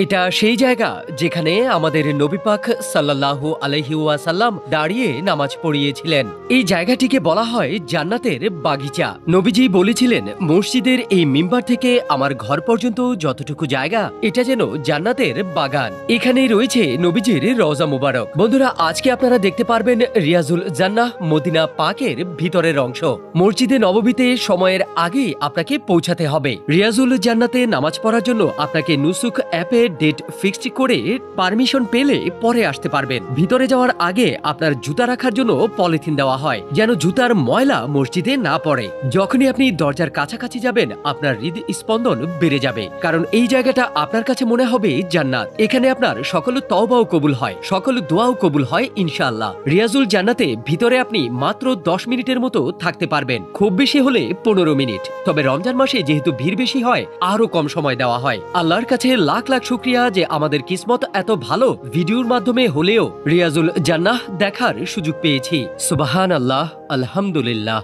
এটা সেই জায়গা যেখানে আমাদের নবী পাক সাল্লাল্লাহু আলাইহি ওয়াসাল্লাম দাঁড়িয়ে নামাজ পড়িয়েছিলেন। এই জায়গাটিকে বলা হয় জান্নাতের বাগিচা। নবীজি বলেছিলেন, মসজিদের এই মিম্বার থেকে আমার ঘর পর্যন্ত যতটুকু জায়গা, এটা যেন জান্নাতের বাগান। এখানেই রয়েছে নবীজির রওজা মুবারক। বন্ধুরা, আজকে আপনারা দেখতে পারবেন রিয়াজুল জান্নাহ মদিনা পাকের ভিতরের অংশ। মসজিদে নববীতে সময়ের আগেই আপনাকে পৌঁছাতে হবে। রিয়াজুল জান্নাতে নামাজ পড়ার জন্য আপনাকে নুসুক অ্যাপে ডেট ফিক্সড করে পারমিশন পেলে পরে আসতে পারবেন। ভিতরে যাওয়ার আগে আপনার জুতা রাখার জন্য পলিথিন দেওয়া হয়, যেন জুতার ময়লা মসজিদে না পড়ে। যখনই আপনি দরজার কাছাকাছি যাবেন, আপনার হৃদ স্পন্দন বেড়ে যাবে, কারণ এই জায়গাটা আপনার কাছে মনে হবে জান্নাত। এখানে আপনার সকল তওবাও কবুল হয়, সকল দোয়াও কবুল হয় ইনশাআল্লাহ। রিয়াজুল জান্নাতে ভিতরে আপনি মাত্র 10 মিনিটের মতো থাকতে পারবেন, খুব বেশি হলে 15 মিনিট। তবে রমজান মাসে যেহেতু ভিড় বেশি হয়, আরো কম সময় দেওয়া হয়। আল্লাহর কাছে লাখ লাখ শুকরিয়া যে আমাদের কিসমত এত ভালো, ভিডিওর মাধ্যমে হলেও রিয়াজুল জান্নাহ দেখার সুযোগ পেয়েছি। সুবহানাল্লাহ, আলহামদুলিল্লাহ।